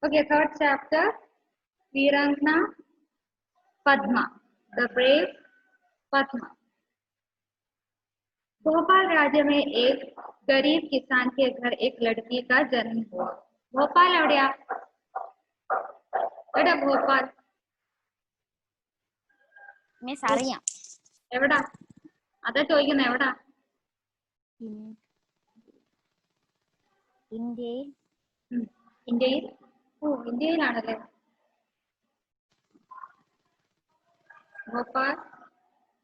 Okay, third chapter, Virangna Padma, the brave Padma. Bhopal राज्य में एक गरीब किसान के घर एक लड़की का जन्म हुआ. भोपाल एविടെയാ? എടാ ഭോപ്പാൽ മിസ് അറിയാം. എവിടാ? അതാ ചോദിക്കുന്നത്, എവിടാ? ഇന്ത്യയിൽ. ഇന്ത്യയിൽ? ഓ, ഇന്ത്യയിലാണല്ലേ. ഭോപ്പാൽ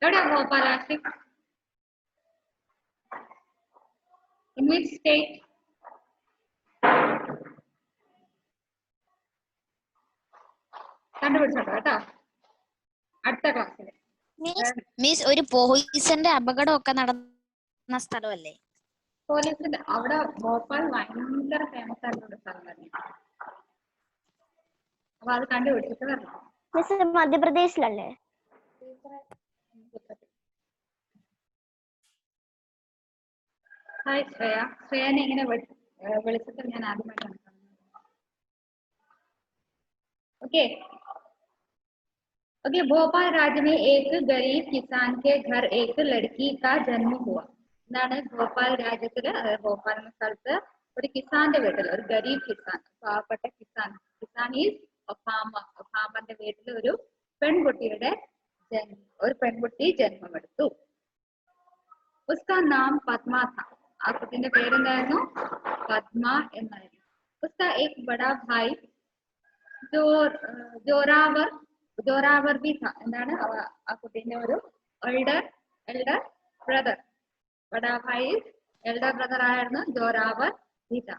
എവിടെയാ Bhopal? Ashiq, in which state? കണ്ടുപിടിച്ചോട്ടോ കേട്ടോ അടുത്ത ക്ലാസ്സിൽ. മിസ് ഒരു പോയിസന്റെ അപകടം ഒക്കെ നടന്ന സ്ഥലമല്ലേ? പോലീസിന്റെ അവിടെ ഭോപ്പാൽ ഭയങ്കര ഫേമസ് ആയിട്ടുള്ള സ്ഥലം തന്നെയാണ്. അപ്പൊ അത് കണ്ടുപിടിച്ചിട്ട് വരണം. മിസ് മധ്യപ്രദേശിലല്ലേ? ഹായ് ശ്രേയ. ശ്രേയനെ ഇങ്ങനെ വിളിച്ചിട്ട് ഞാൻ ആദ്യമായിട്ടാണ് കാണുന്നത്. Okay okay. भोपाल राज्य में एक गरीब किसान के घर एक लड़की का जन्म हुआ. എന്താണ് ഭോപ്പാൽ രാജ്യത്തില്, അതായത് ഭോപ്പാൽ എന്ന സ്ഥലത്ത് ഒരു കിസാന്റെ വീട്ടിൽ, ഒരു ഗരീബ് കിസാൻ, പാവപ്പെട്ട കിസാൻ, കിസാൻ ഈസ് ഫാമറിന്റെ വീട്ടിൽ ഒരു പെൺകുട്ടി ജന്മമെടുത്തു. ഉസ്കാ നാം പദ്മ था. ആ കുട്ടിന്റെ പേരെന്തായിരുന്നു? പദ്മ എന്നായിരുന്നു. ഉസ്കാ ഏക് ബഡാ ഭായ് ജോറാവർ ബി था. എന്താണ് ആ കുട്ടീന്റെ ഒരു എൽഡർ ബ്രദർ. ബഡാ ഭായ് എൽഡർ ബ്രദർ ആയിരുന്നു ജോറാവർ ബി था.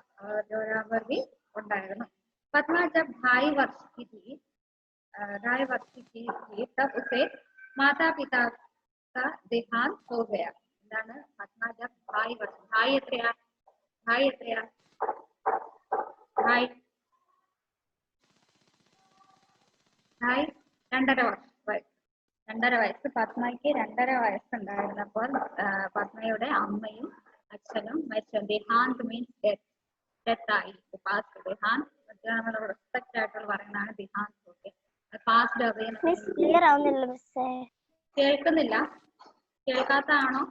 ജോറാവർ ബി ഉണ്ടായിരുന്നു. പദ്മ ജബ് 2.5 वर्ष की थी तब उसे माता पिता का देहांत हो गया. എന്താണ് പദ്മ ജബ് 2.5 वर्ष. ഭായ് എത്രയാ? ഭായ് 2.5 വയസ്സ്. പത്മയ്ക്ക് 2.5 വയസ്സുണ്ടായിരുന്നപ്പോൾ പത്മയുടെ അമ്മയും അച്ഛനും മരിച്ചു. ദേഹാന്ത് മീൻസ് ഡെത്ത് ആയി. പാസ്റ്റ് ദേഹാന്ത് നമ്മൾ റെസ്പെക്ട് ആയിട്ടുള്ള പറയുന്നതാണ് ദേഹാന്ത്. Okay, past away. കേൾക്കുന്നില്ല? കേൾക്കാത്താണോ?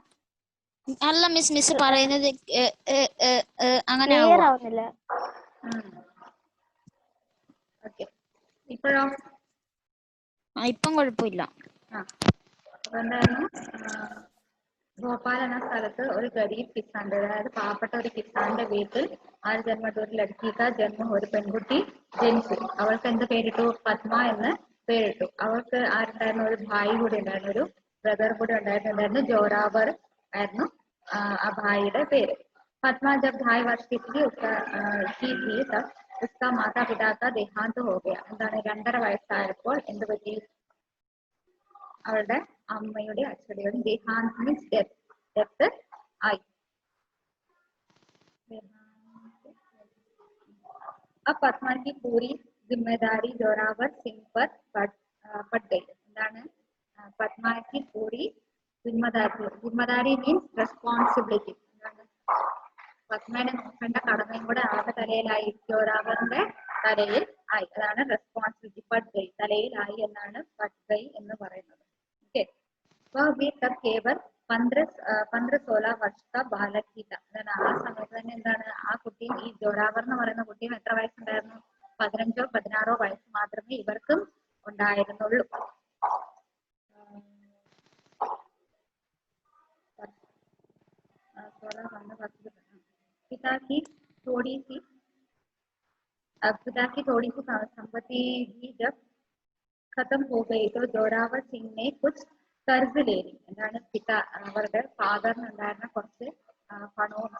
അല്ല മിസ്, മിസ് പറയുന്നത് അങ്ങനെ ആവുന്നില്ല. ഓക്കെ, ഇപ്പോഴോ? ഇപ്പം കുഴപ്പമില്ല. എന്തായിരുന്നു? ഭോപ്പാൽ എന്ന സ്ഥലത്ത് ഒരു ഗരീബ് കിസാന്റെ, അതായത് പാവപ്പെട്ട ഒരു കിസാന്റെ വീട്ടിൽ ആര് ജന്മത്തിൽ ഒരു ലഡ്കിക്ക ജന്മം, ഒരു പെൺകുട്ടി ജനിച്ചു. അവൾക്ക് എന്ത് പേരിട്ടു? പദ്മ എന്ന് പേരിട്ടു. അവൾക്ക് ആരുണ്ടായിരുന്നു? ഒരു ഭായി കൂടി ഉണ്ടായിരുന്നു, ഒരു ബ്രദർ കൂടി ഉണ്ടായിരുന്നു. ജോറാവർ ആയിരുന്നു ആ ഭായിയുടെ പേര്. പദ്മ ജബ് 2.5 वर्ष की थी तब उसका माता पिता का देहांत हो गया. എന്താണ് 2.5 വയസ്സായപ്പോൾ എന്ത് പറ്റി? അവളുടെ അമ്മയുടെ അച്ഛയുടെയും देहांत मीन्स डेथ आई. अब पद्मा की पूरी जिम्मेदारी जोरावर सिंह पर पड़ गई. എന്താണ് പദ്മയ്ക്ക് പൂരി ജിമ്മദാരി മീൻസ് റെസ്പോൺസിബിലിറ്റി. പത്മനെ നോക്കേണ്ട കടമയും കൂടെ ആരുടെ തലയിലായി? ജോറാവറിന്റെ തലയിൽ ആയി. അതാണ് റെസ്പോൺസിബിലിറ്റി. പട്ഗൈ, തലയിൽ ആയി എന്നാണ് പട്ഗൈ എന്ന് പറയുന്നത്. ഓക്കെ, തബ് കേവൽ 15-16 വർഷ ബാലകീത. അതാണ് ആ സമയത്ത് തന്നെ എന്താണ് ആ കുട്ടിയും, ഈ ജോറാവർ എന്ന് പറയുന്ന കുട്ടിയും എത്ര വയസ്സുണ്ടായിരുന്നു? 15-16 വയസ്സ് മാത്രമേ ഇവർക്കും ഉണ്ടായിരുന്നുള്ളൂ. पिता की थोड़ी सी संपत्ति भी जब खत्म हो गई तो जोरावर सिंह ने कुछ कर्ज ले ली. എന്താണ് അവരുടെ ഫാദറിനുണ്ടായിരുന്ന കുറച്ച് പണവും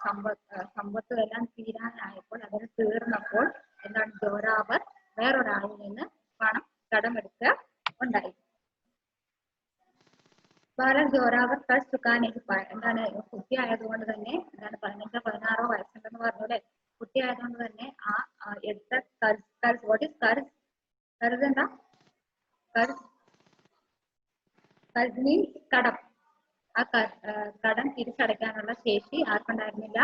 സമ്പത്തും എല്ലാം തീരാനായപ്പോൾ, അതിന് തീർന്നപ്പോൾ എന്താണ് ജോറാവർ വേറൊരാളിൽ നിന്ന് പണം കടമെടുക്കുക ഉണ്ടായി. ബാലൻ ജോറാവർ കർസ് ചുക്കാൻ എന്താണ് കുട്ടി ആയതുകൊണ്ട് തന്നെ, എന്താണ് 15-16 വയസ്സുണ്ടെന്ന് പറഞ്ഞു അല്ലെ, കുട്ടി ആയതുകൊണ്ട് തന്നെ ആ എടുത്ത കർസ് വാട്ട് ഈസ് കർസ് എന്താ? കർസ് മീൻസ് കടം. ആ കടം തിരിച്ചടയ്ക്കാനുള്ള ശേഷി ആർക്കുണ്ടായിരുന്നില്ല?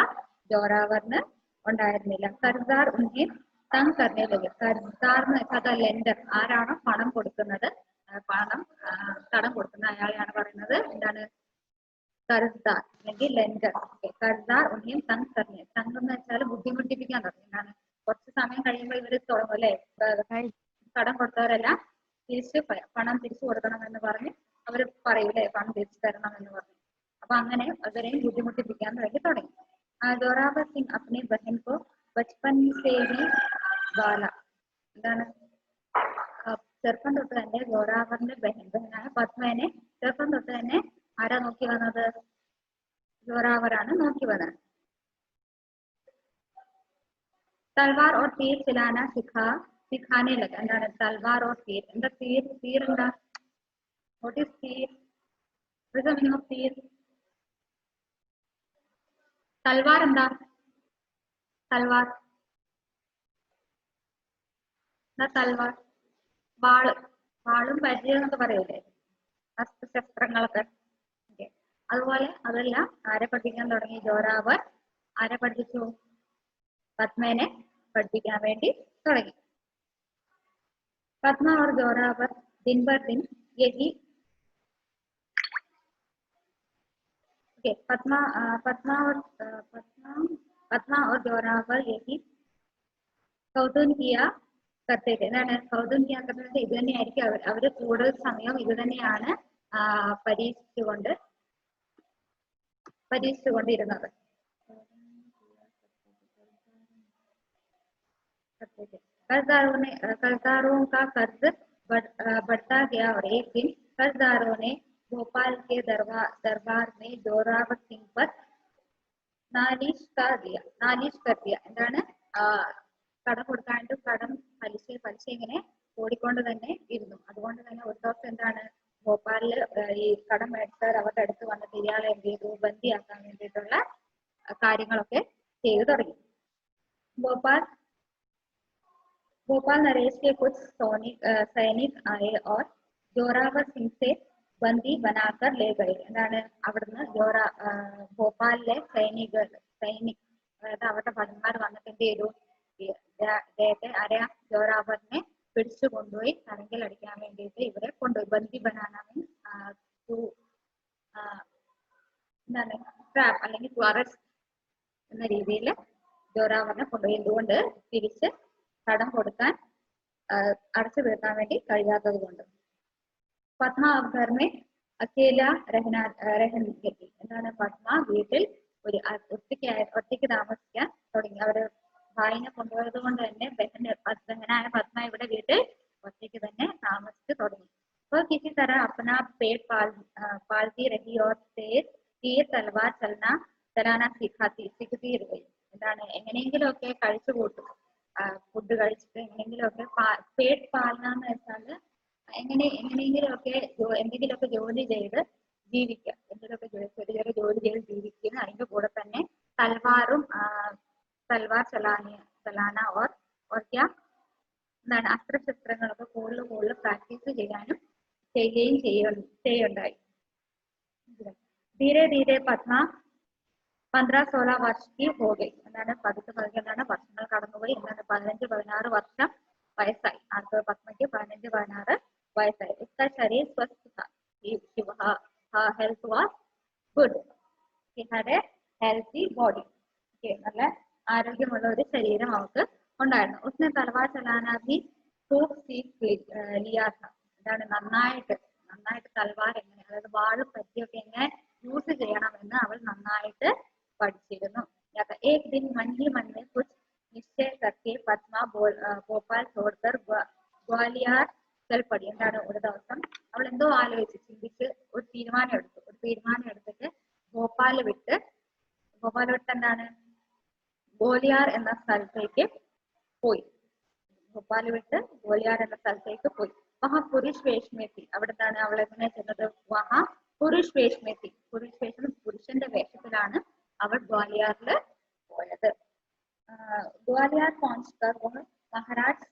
ജോറാവറിന് ഉണ്ടായിരുന്നില്ല. കർസാർ ഉൻഹെ തങ് करने लगे कर्जदार എന്ന് വെച്ചാൽ ലെൻഡർ ആരാണോ പണം കൊടുക്കുന്നത് പണം കടം കൊടുക്കുന്ന അയാളെയാണ് പറയുന്നത് എന്താണ് कर्जदार അല്ലെങ്കിൽ ലെൻഡർ कर्जदार उन्हें तंग करने तंग എന്ന് വെച്ചാൽ ബുദ്ധിമുട്ടിപ്പിക്കാൻ തുടങ്ങിയാണ് കുറച്ച് സമയം കഴിയുമ്പോൾ ഇവര് തുടങ്ങും അല്ലേ കടം കൊടുത്തവരെല്ലാം തിരിച്ച് പണം തിരിച്ചു കൊടുക്കണം എന്ന് പറഞ്ഞ് അവര് പറയൂലേ പണം തിരിച്ചു തരണം എന്ന് പറഞ്ഞു അപ്പൊ അങ്ങനെ അവരെയും ബുദ്ധിമുട്ടിപ്പിക്കാൻ വേണ്ടി തുടങ്ങി जोरावर सिंह अपनी बहन को बचपन से ही वाला എന്താണ് ചെറുപ്പം തൊട്ട് തന്നെ ജോറാവറിന്റെ ബഹനായ പത്മനെ ചെറുപ്പം തൊട്ട് തന്നെ ആരാ നോക്കി വന്നത് जोरावराണ് നോക്കി വന്നത് तलवार और तीर चलाना सिखाने लगा എന്താണ് तलवार और तीर എന്താ तीर എന്താ what is तीर what is the meaning of तीर तलवार എന്താ तलवार തൽവാർ വാളും പരിചയം എന്നൊക്കെ പറയൂലേ അസ്ത്രശസ്ത്രങ്ങളൊക്കെ അതുപോലെ അതെല്ലാം ആരെ പഠിപ്പിക്കാൻ തുടങ്ങി ജോറാവർ ആരെ പഠിപ്പിച്ചു പത്മനെ പഠിപ്പിക്കാൻ വേണ്ടി തുടങ്ങി पद्मा और जोरावर दिन बर दिन यही पद्मा और जोरावर यही कौतून किया करते थे എന്താണ് കൗതും ചെയ്യാൻ പറ്റുന്നത് ഇത് തന്നെയായിരിക്കും അവര് കൂടുതൽ സമയം ഇത് തന്നെയാണ് പരീക്ഷിച്ചുകൊണ്ടിരുന്നത് कर्जदारों का कर्ज बढ़ता गया और एक दिन कर्जदारों ने भोपाल के दरबार में जोरावर सिंह पर नालिश कर दिया എന്താണ് കടം കൊടുക്കാണ്ടും കടം പലിശ ഇങ്ങനെ ഓടിക്കൊണ്ട് തന്നെ ഇരുന്നു അതുകൊണ്ട് തന്നെ ഒരു ദിവസം എന്താണ് ഭോപ്പാലില് ഈ കടം മേടിച്ചവർ അവരുടെ അടുത്ത് വന്നിട്ട് ഇയാളെ എന്ത് ചെയ്തു ബന്ദിയാക്കാൻ വേണ്ടിയിട്ടുള്ള കാര്യങ്ങളൊക്കെ ചെയ്തു തുടങ്ങി भोपाल नरेश के कुछ सैनिक आए और जोरावर सिंह से बंदी बनाकर ले गए എന്താണ് അവിടുന്ന് ഭോപ്പാലിലെ സൈനിക് അതായത് അവരുടെ ഭടന്മാർ വന്നിട്ട് എന്ത് ചെയ്തു അദ്ദേഹത്തെ ജോറാവറിനെ പിടിച്ചു കൊണ്ടുപോയി തലങ്കിൽ അടിക്കാൻ വേണ്ടിയിട്ട് ഇവരെ കൊണ്ടുപോയി ബന്ദി ബനാന എന്താണ് ട്രാപ്പ് അല്ലെങ്കിൽ അറസ്റ്റ് എന്ന രീതിയിൽ ജോറാവറിനെ കൊണ്ടുപോയി എന്തുകൊണ്ട് തിരിച്ച് കടം കൊടുക്കാൻ അടച്ചു തീർക്കാൻ വേണ്ടി കഴിയാത്തത് കൊണ്ട് പത്മ അബ്ഘർമേ അക്കേല രഹൻഗതി എന്താണ് പത്മ വീട്ടിൽ ഒരു ഒറ്റയ്ക്ക് താമസിക്കാൻ തുടങ്ങി അവര് ഭായിനെ കൊണ്ടുപോയത് കൊണ്ട് തന്നെ ബഹനായ പത്മ ഇവിടെ വീട്ടിൽ ഒറ്റയ്ക്ക് തന്നെ താമസിച്ചു തുടങ്ങി അപ്പോൾ किसी तरह अपना पेट पालती रही और तीर तलवार चलाना सीखती रही എന്താണ് എങ്ങനെയെങ്കിലും ഒക്കെ കഴിച്ചു കൂട്ടും ഫുഡ് കഴിച്ചിട്ട് എങ്ങനെയെങ്കിലുമൊക്കെ പേട്ട് പാലന എന്ന് വെച്ചാല് എന്തെങ്കിലുമൊക്കെ ജോലി ചെയ്ത് ജീവിക്കുക എന്തെങ്കിലുമൊക്കെ ചെറിയ ജോലി ചെയ്ത് ജീവിക്കുക അതിന്റെ കൂടെ തന്നെ തൽവാർ ചലാന ഓർ എന്താണ് അസ്ത്രശസ്ത്രങ്ങളൊക്കെ കൂടുതൽ പ്രാക്ടീസ് ചെയ്യുകയും ചെയ്യുണ്ടായി ധീരെ ധീരെ പത്മ 15-16 वर्ष की हो गई എന്താണ് എന്താണ് വർഷങ്ങൾ കടന്നുപോയി എന്താണ് 15-16 വർഷം വയസ്സായി ആർക്ക് പത്മയ്ക്ക് 15-16 വയസ്സായി उसका शरीर स्वस्थ था health was good he had a healthy body നല്ല ആരോഗ്യമുള്ള ഒരു ശരീരം അവൾക്ക് ഉണ്ടായിരുന്നു उसने तलवार चलाना भी खूब सीख लिया था എന്താണ് നന്നായിട്ട് തൽവാർ എങ്ങനെ അതായത് വാൾ പറ്റിയൊക്കെ എങ്ങനെ യൂസ് ചെയ്യണമെന്ന് അവൾ നന്നായിട്ട് പഠിച്ചിരുന്നു एक दिन मन ही मन में कुछ निश्चय करके पद्मा भोपाल छोड़कर ग्वालियर चल पड़ी എന്താണ് ഒരു ദിവസം അവൾ എന്തോ ആലോചിച്ച് ചിന്തിച്ച് ഒരു തീരുമാനം എടുത്തിട്ട് ഭോപ്പാൽ വിട്ട് എന്താണ് ഗ്വാലിയർ എന്ന സ്ഥലത്തേക്ക് പോയി वहां पुरुष वेश में थी അവിടെ എന്താണ് അവൾ എങ്ങനെ ചെന്നത് वहां पुरुष वेश में थी പുരുഷന്റെ വേഷത്തിലാണ് അവൾ ഗ്വാലിയറിൽ പോയത് ग्वालियर पहुंचकर वह महाराज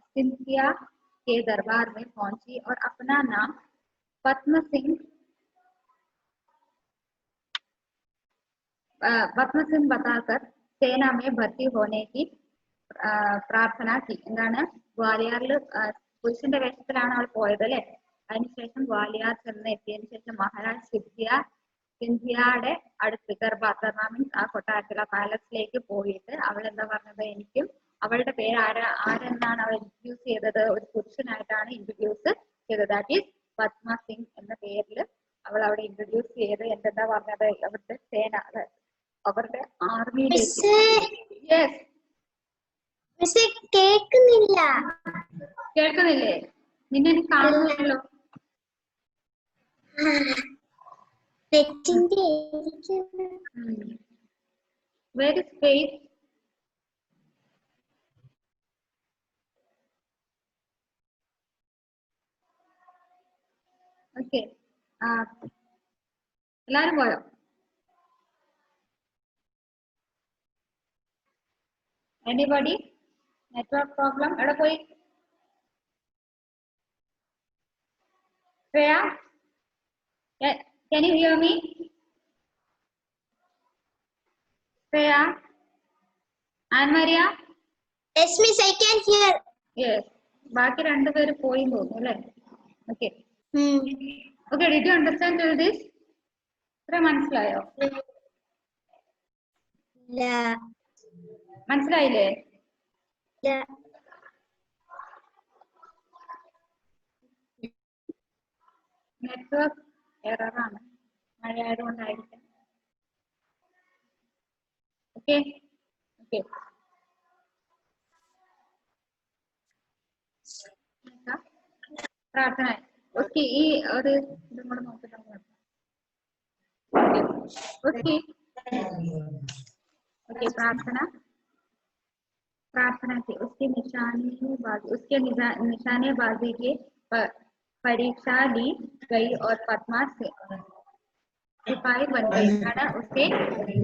सिंधिया के दरबार में पहुंची और अपना नाम पद्म सिंह बताकर सेना में भर्ती होने की പ്രാർത്ഥന എന്താണ് ഗ്വാലിയറിൽ പുരുഷന്റെ വേഷത്തിലാണ് അവൾ പോയത് അല്ലെ. അതിനുശേഷം ഗ്വാലിയർ ചെന്ന് എത്തിയതിനു ശേഷം മഹാരാജ് സിന്ധ്യയുടെ അടുത്ത് ദർബാർ മീൻസ് ആ കൊട്ടാരത്തിലെ പാലസിലേക്ക് പോയിട്ട് അവൾ എന്താ പറഞ്ഞത്, എനിക്കും അവളുടെ പേര് ആരെന്നാണ് അവൾ ഇൻട്രൊഡ്യൂസ് ചെയ്തത്, ഒരു പുരുഷനായിട്ടാണ് ഇൻട്രൊഡ്യൂസ് ചെയ്തത്. ദാറ്റ് ഈസ് പത്മ സിംഗ് എന്ന പേരിൽ അവൾ അവിടെ ഇൻട്രൊഡ്യൂസ് ചെയ്ത് എന്തെന്താ പറഞ്ഞത്, അവരുടെ സേന അവരുടെ ആർമിയിലേക്ക്. കേൾക്കുന്നില്ലേ? നിന്നെ എനിക്ക് കാണുന്നില്ലല്ലോ. Where is space? Okay. എല്ലാരും പോയോ? Anybody? Network problem? എവിടെ പോയി? Shreya? Can you hear me? Shreya? Anne-Maria? Yes, miss, I can hear. Yes. ബാക്കി രണ്ടുപേര് പോയി തോന്നുന്നു അല്ലേ? Okay. Okay, did you understand all this? മനസ്സിലായോ? മനസ്സിലായില്ലേ? നെറ്റ്വർക്ക് എററാണ്, മഴയായതുകൊണ്ടായിരിക്കാം. ഓക്കെ ഓക്കെ പ്രാർത്ഥന. ഓക്കെ, ഈ ഒരു ഇതും കൂടെ നോക്കിട്ട് ഓക്കെ ओके प्रार्थना प्रार्थना के उसके निशानेबाजी के परीक्षा ली गई और पद्मा से सिपाही बन गई. उसके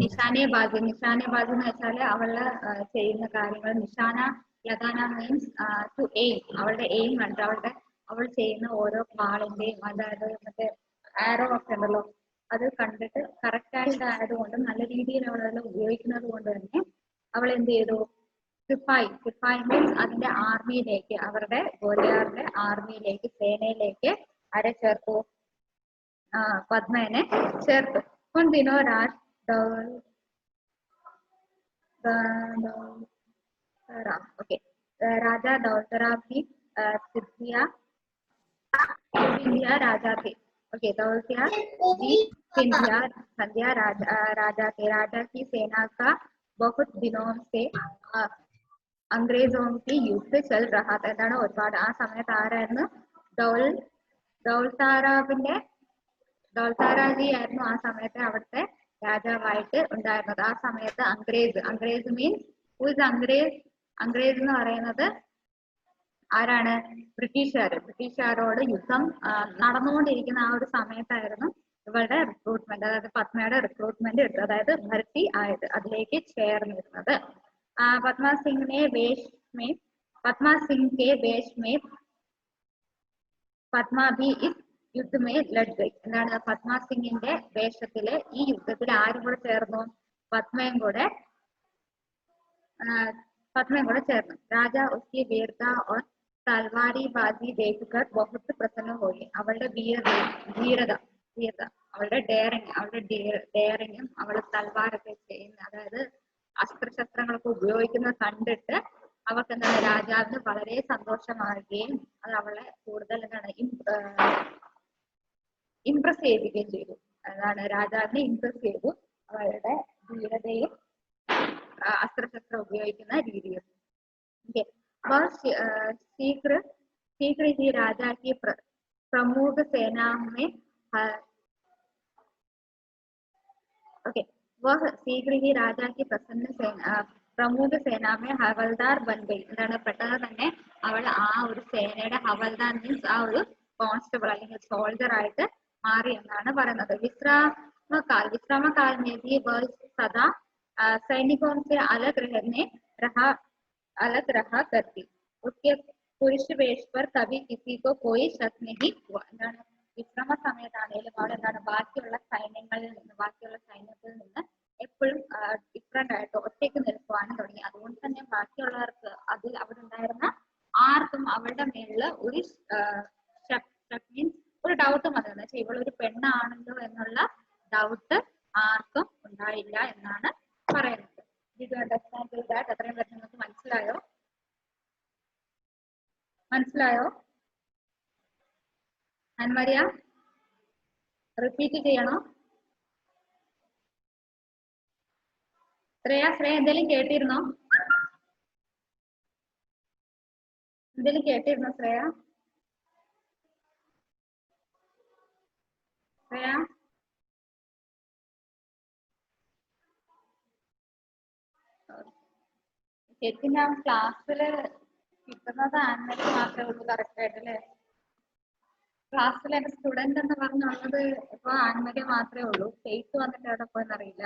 निशानेबाजी എന്ന് വെച്ചാൽ അവള് ചെയ്യുന്ന കാര്യങ്ങൾ. നിശാന ലഗാന മീൻസ് ടു എയിം, അവളുടെ എയിം കണ്ട് അവൾ ചെയ്യുന്ന ഓരോ പാളിന്റെയും, അതായത് മറ്റേ ആരോ ഒക്കെ ഉണ്ടല്ലോ, അത് കണ്ടിട്ട് കറക്റ്റ് ആയിട്ട് ആയതുകൊണ്ട് നല്ല രീതിയിൽ അവൾ അതെല്ലാം ഉപയോഗിക്കുന്നത് കൊണ്ട് തന്നെ അവൾ എന്ത് ചെയ്തു, സിപ്പായി മീൻസ് അതിന്റെ ആർമിയിലേക്ക്, അവരുടെ ഗോലിയാറിന്റെ ആർമിയിലേക്ക്, സേനയിലേക്ക് ആരെ ചേർത്തു, പദ്മനെ ചേർത്തു. उन दिनों राजा दौलतरा की सिंधिया राजा थे. ओके, दौलतरा जी सिंधिया राजा थे. राजा की सेना का बहुत दिनों से अंग्रेजों की युद्ध चल रहा था. എന്താണ് ഒരുപാട് ആ സമയത്ത് ആരായിരുന്നു, ദൗൽത്താരാജി ആയിരുന്നു ആ സമയത്ത് അവിടുത്തെ രാജാവായിട്ട് ഉണ്ടായിരുന്നത്. ആ സമയത്ത് Angrez means who is Angrez എന്ന് പറയുന്നത് ആരാണ്, ബ്രിട്ടീഷുകാരോട് യുദ്ധം നടന്നുകൊണ്ടിരിക്കുന്ന ആ ഒരു സമയത്തായിരുന്നു ഇവളുടെ റിക്രൂട്ട്മെന്റ്, അതായത് പത്മയുടെ റിക്രൂട്ട്മെന്റ് എടുത്തത്, അതായത് ഭർത്തി ആയത്, അതിലേക്ക് ചേർന്നിരുന്നത്. പത്മ സിംഗ് के वेश में പത്മ भी इस യുദ്ധ में लड़ गई. എന്താണ്, പത്മ സിംഗിന്റെ വേഷത്തില് ഈ യുദ്ധത്തിൽ ആരും കൂടെ ചേർന്നു, പത്മയും കൂടെ ചേർന്നു. രാജ उसकी वीरता और തൽവാരിബാജി देखकर बहुत प्रसन्न हुई. അവളുടെ ധീരത, അവളുടെ ഡെയറിങ്ങും അവൾ തൽവാരൊക്കെ ചെയ്യുന്ന, അതായത് അസ്ത്രശസ്ത്രങ്ങളൊക്കെ ഉപയോഗിക്കുന്നത് കണ്ടിട്ട് അവർക്ക് എന്താണ്, രാജാവിന് വളരെ സന്തോഷമാവുകയും അത് അവളെ കൂടുതൽ എന്താണ് ഇംപ്രസ് ചെയ്യിപ്പിക്കുകയും ചെയ്തു. അതാണ്, രാജാവിനെ ഇംപ്രസ് ചെയ്തു അവളുടെ ധീരതയും അസ്ത്രശസ്ത്രം ഉപയോഗിക്കുന്ന രീതിയും. शीघ्र ही राजा की प्रमुख सेना में वह शीघ्र ही राजा की പ്രമുഖ സേന में ഹവൽദാർ ബൻ ഗയി. എന്താണ്, പെട്ടെന്ന് തന്നെ അവൾ ആ ഒരു സേനയുടെ ഹവൽദാർ മീൻസ് ആ ഒരു കോൺസ്റ്റബിൾ അല്ലെങ്കിൽ സോൾജർ ആയിട്ട് മാറി എന്നാണ് പറയുന്നത്. विश्रामकाल में भी वह सदा सैनिकों से अलग रहा करती. उसके पुरुष वेश पर कभी किसी को कोई शक नहीं हुआ. എന്താണ്, വിശ്രമ സമയത്താണെങ്കിലും അവൾ എന്താണ്, ബാക്കിയുള്ള സൈന്യത്തിൽ നിന്ന് എപ്പോഴും ഡിഫറെന്റ് ആയിട്ട് ഒറ്റയ്ക്ക് നിൽക്കുവാനും തുടങ്ങി. അതുകൊണ്ട് തന്നെ ബാക്കിയുള്ളവർക്ക് അതിൽ അവിടെ ഉണ്ടായിരുന്ന ആർക്കും അവളുടെ മേളില് ഒരു മീൻസ് ഒരു ഡൗട്ടും വന്നത് വെച്ചാൽ ഇവളൊരു പെണ്ണാണല്ലോ എന്നുള്ള ഡൗട്ട് ആർക്കും ഉണ്ടായില്ല എന്നാണ് പറയുന്നത്. ഇത് അണ്ടർസ്റ്റാൻഡ് ദാറ്റ് എത്രയും പെട്ടെന്ന് നിങ്ങൾക്ക് മനസ്സിലായോ? മനസ്സിലായോ? അൻമരിയ റിപ്പീറ്റ് ചെയ്യണോ? ശ്രേയ എന്തെങ്കിലും കേട്ടിരുന്നോ? എന്തെങ്കിലും കേട്ടിരുന്നോ ശ്രേയ? ശരിക്കും ഞാൻ ക്ലാസ്സില് കിട്ടുന്നത് ആൻമരി മാത്രമേ ഉള്ളൂ കറക്റ്റ് ആയിട്ട് അല്ലേ? ക്ലാസ്സിൽ എന്റെ സ്റ്റുഡന്റ് എന്ന് പറഞ്ഞുള്ളത് ഇപ്പൊ ആൻമരി മാത്രമേ ഉള്ളൂ. ഫേസ് വന്നിട്ട് എവിടെ പോയെന്ന് അറിയില്ല.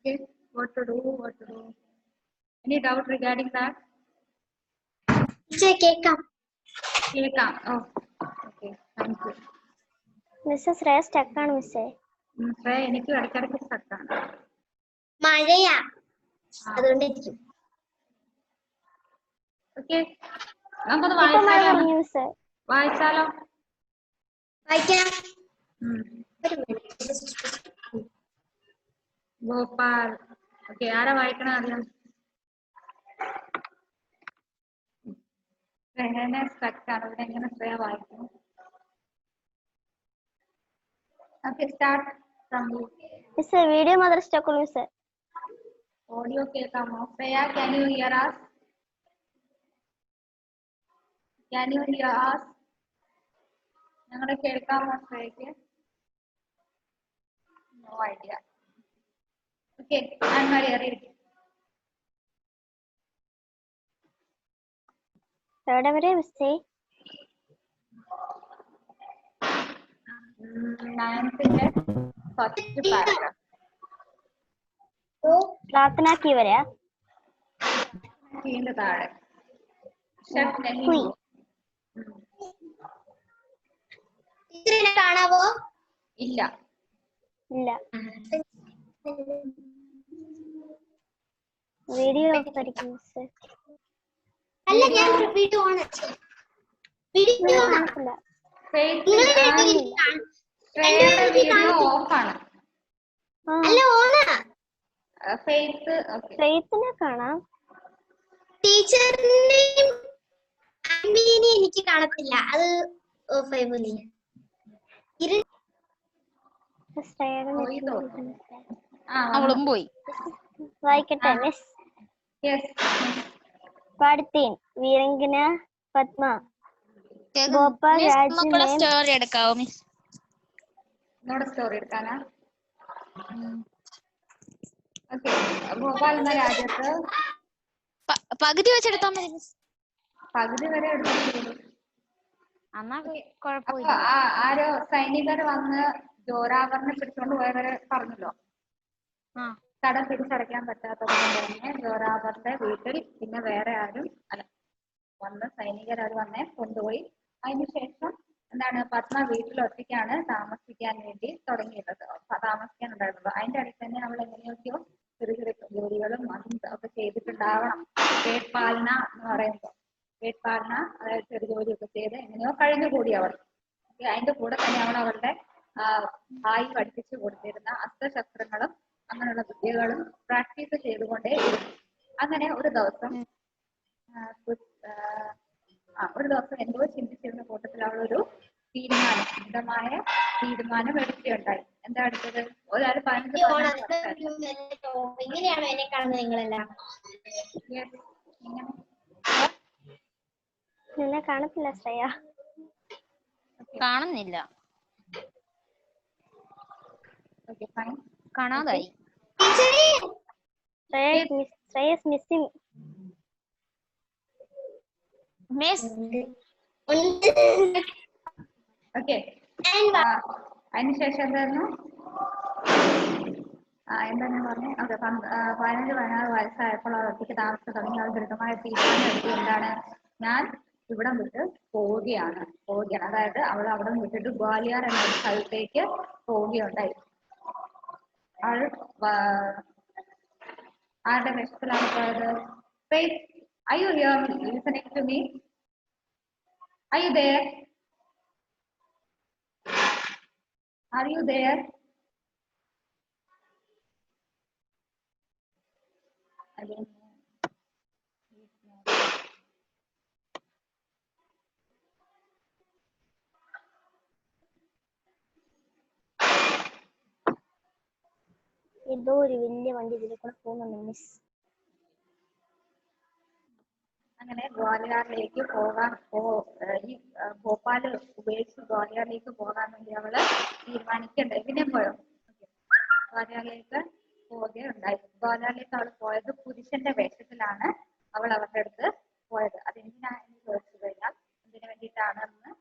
Okay, what to do? Any doubt regarding that? കേൾക്കാം. Oh, okay, thank you. Mrs Shreya stuck ആണ് മിസ്സേ. ശ്രേയ എനിക്ക് ഇടയ്ക്കിടയ്ക്ക് സ്റ്റക്ക് ആണ്. മഴയാ അതുകൊണ്ട്. ഓക്കെ, നമുക്കൊന്ന് വായിച്ചാലോ? വായിച്ചാലോ? വായിക്കാം. ഗോപാൽ. ഓക്കെ, ആരാ വായിക്കണ ആദ്യം? ശ്രേയനെ സ്റ്റക്ക് ആണ്. ഇവിടെ എങ്ങനെ ശ്രേയ വായിക്കും? Okay, start from you. മിസ്സേ വീഡിയോ മാത്രം സ്റ്റക്ക് ഉള്ളൂ മിസ്സേ. ഓഡിയോ കേൾക്കാമോ? Shreya, can you hear us? ഞങ്ങളെ കേൾക്കാമോ ശ്രേയക്ക്? No idea. ഓക്കെ, ആൻമരി അറിയിക്കും. എവിടെ വരെ മിസ്സേ? 9th first paragraph. പ്രാർത്ഥനാക്കി വരെയാ? ഇതിന്റെ താഴെ കാണാവോ? ഇല്ല. വീഡിയോ ഓഫ് ആയിരിക്കും മിസ്സേ. അല്ല, ഞാൻ വീഡിയോ ഓൺ വീഡിയോ കാണില്ല. വീഡിയോ ഓഫ് ആണ്. അല്ല, ഓണാ. ഫെയ്ത്തിനെ കാണാം. ടീച്ചറിനെയും അമ്മീനെയും എനിക്ക് കാണത്തില്ല. അത് ഓഫായി പോലെ. അവളും പോയി. വായിക്കട്ടെ മിസ്. പാടത്തീൻ വീരങ്കന പത്മ ഭോപ്പാൽ രാജ്യ സ്റ്റോറി എടുക്കാവോ മിസ്? സ്റ്റോറി എടുക്കാനാ? ഭോപ്പാൽ എന്ന രാജ്യത്ത് പകുതി വെച്ചെടുത്താൽ മതി മിസ്. പകുതി വരെ എടുത്തു. എന്നാ കുഴപ്പമില്ല. ആരോ സൈനികർ വന്ന് ജോറാവറിനെ പിടിച്ചോണ്ട് പോയവരെ പറഞ്ഞല്ലോ. കടം തിരിച്ചടയ്ക്കാൻ പറ്റാത്തത് കൊണ്ട് തന്നെ ജോറാവറിന്റെ വീട്ടിൽ പിന്നെ വേറെ ആരും അല്ല, വന്ന് സൈനികർ അവർ വന്നേ കൊണ്ടുപോയി. അതിനുശേഷം എന്താണ്, പത്മ വീട്ടിൽ ഒറ്റയ്ക്കാണ് താമസിക്കാൻ വേണ്ടി തുടങ്ങിയത്, താമസിക്കാനുണ്ടായിരുന്നത്. അതിന്റെ അടുത്ത് തന്നെ അവൾ എങ്ങനെയൊക്കെയോ ചെറിയ ചെറിയ ജോലികളും അതും ഒക്കെ ചെയ്തിട്ടുണ്ടാവണം. പേട്പാലന എന്ന് പറയുമ്പോൾ പേട്പാലന, അതായത് ചെറിയ ജോലിയൊക്കെ ചെയ്ത് എങ്ങനെയോ കഴിഞ്ഞുകൂടി അവൾ. അതിന്റെ കൂടെ തന്നെ അവൾ അവളുടെ ഭായി പഠിപ്പിച്ചു കൊടുത്തിരുന്ന അസ്ത്രശസ്ത്രങ്ങളും അങ്ങനെയുള്ള വിദ്യകളും പ്രാക്ടീസ് ചെയ്തുകൊണ്ടേ ഇരുന്നു. അങ്ങനെ ഒരു ദിവസം എന്തോ ചിന്തിച്ചിരുന്ന കൂട്ടത്തിൽ അവളൊരു മിതമായ തീരുമാനം എടുക്കുകയുണ്ടായി. എന്താ എടുത്തത്? ഒരാൾ എങ്ങനെയാണോ എന്നെ കാണുന്നത് നിങ്ങളെല്ലാം? നിന്നെ കാണത്തില്ല ശ്രേയ. കാണുന്നില്ല, കാണാതായി. Shreya missing miss. ഓക്കെ, അതിനുശേഷം എന്തായിരുന്നു പറഞ്ഞു? ഓക്കെ, 15-16 വയസ്സായപ്പോൾ അവർ ഒറ്റയ്ക്ക് താമസിച്ചു തുടങ്ങി. അവർ ദൃഢമായ തീരുമാനം എടുത്തു. എന്താണ്, ഞാൻ ഇവിടെ വിട്ട് പോവുകയാണ്. അതായത് അവൾ അവിടെ വിട്ടിട്ട് ഗ്വാലിയർ എന്ന സ്ഥലത്തേക്ക് പോവുകയുണ്ടായി. അവൾ ആരുടെ വേഷത്തിലാണ് പോയത്? Wait, are you here listening to me? Are you there? Are you there? I don't know. ഏതോ ഒരു വലിയ വണ്ടി ഇതിലെ കൂടെ പോകുന്നുണ്ട് മിസ്. അങ്ങനെ ഗ്വാലിയറിലേക്ക് ഈ ഭോപ്പാല് ഉപേക്ഷിച്ച് ഗ്വാലിയറിലേക്ക് പോകാൻ വേണ്ടി അവള് തീരുമാനിക്കണ്ടായി. പിന്നെ പോയോ? ഗ്വാലിയറിലേക്ക് പോവുകയുണ്ടായി. ഗ്വാലിയറിലേക്ക് അവൾ പോയത് പുരുഷന്റെ വേഷത്തിലാണ് അവൾ അവരുടെ അടുത്ത് പോയത്. അതെന്തിനാണെന്ന് ചോദിച്ചു കഴിഞ്ഞാൽ എന്തിനു വേണ്ടിയിട്ടാണെന്ന്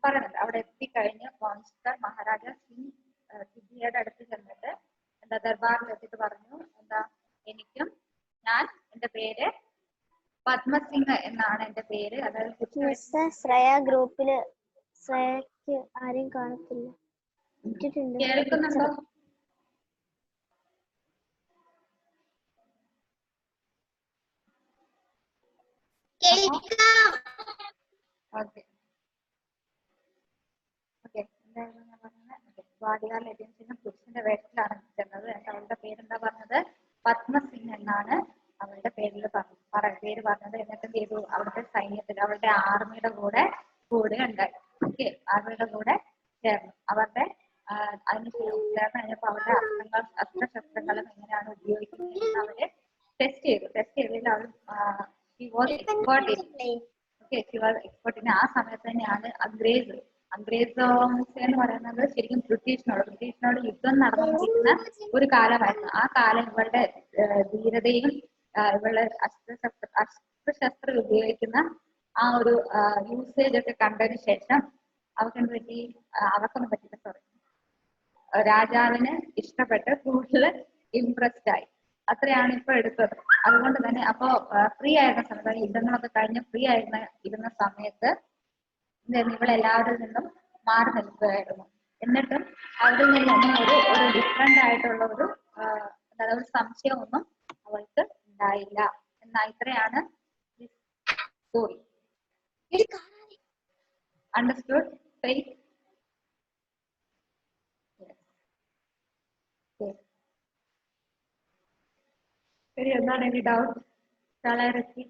പറയുന്നുണ്ട്. അവിടെ എത്തിക്കഴിഞ്ഞ് കോൺസ്റ്റർ മഹാരാജ സിദ്ധിയുടെ അടുത്ത് ചെന്നിട്ട് എന്താ ദർബാറിൽ എത്തിയിട്ട് പറഞ്ഞു, എന്താ എന്റെ പേര് പത്മസിംഗ് എന്നാണ് എന്റെ പേര്. അതായത് ശ്രേയ ഗ്രൂപ്പില് ശ്രേയക്ക് ആരെയും കാണത്തില്ല. കേൾക്കുന്നുണ്ടോ? ഓക്കെ എന്തായിരുന്നു ഞാൻ പറഞ്ഞത്? ഗ്വാലിയറിൽ എത്തിയ പുരുഷന്റെ വേഷത്തിലാണ് ചെന്നത്. അവളുടെ പേരെന്താ പറഞ്ഞത്? പത്മസിംഗ് എന്നാണ് അവളുടെ പേര് പറഞ്ഞത്. എന്നിട്ട് ചെയ്തു, അവിടുത്തെ സൈന്യത്തിൽ അവളുടെ ആർമിയുടെ കൂടെ ഉണ്ടായി. ഓക്കെ, ആർമിയുടെ കൂടെ ചേർന്നു. അവരുടെ അതിന് ചേർന്ന് കഴിഞ്ഞപ്പോ അവരുടെ അസ്ത്രശസ്ത്രങ്ങളും എങ്ങനെയാണ് ഉപയോഗിക്കുന്നത് അവര് ടെസ്റ്റ് ചെയ്തതിൽ അവൾ എക്സ്പേർട്ടിന് ആ സമയത്ത് തന്നെയാണ് അംഗ്രേസ് എന്ന് പറയുന്നത് ശരിക്കും ബ്രിട്ടീഷിനോട് യുദ്ധം നടന്നുകൊണ്ടിരിക്കുന്ന ഒരു കാലമായിരുന്നു. ആ കാലം ഇവളുടെ ധീരതയും ഇവളുടെ അസ്ത്രശസ്ത്രം ഉപയോഗിക്കുന്ന ആ ഒരു യൂസേജ് ഒക്കെ കണ്ടതിന് ശേഷം അവർക്കൊന്നും പറ്റില്ല, സോറി, രാജാവിന് ഇഷ്ടപ്പെട്ട് കൂടുതൽ ഇംപ്രസ്ഡ് ആയി. അത്രയാണ് ഇപ്പൊ എടുത്തത്. അതുകൊണ്ട് തന്നെ അപ്പോ ഫ്രീ ആയിരുന്ന സമയത്ത്, യുദ്ധങ്ങളൊക്കെ കഴിഞ്ഞ് ഫ്രീ ഇരുന്ന സമയത്ത് ഇവളെല്ലാവരിൽ നിന്നും മാറി നിൽക്കുകയായിരുന്നു. എന്നിട്ടും അവരിൽ നിന്നൊന്നും ഒരു ഡിഫറെന്റ് ആയിട്ടുള്ള ഒരു സംശയമൊന്നും അവൾക്ക് ഉണ്ടായില്ല. ഇത്രയാണ് സ്റ്റോറി. അണ്ടർസ്റ്റുഡ്? ശരി, എന്താണ് any doubt? Shall I repeat?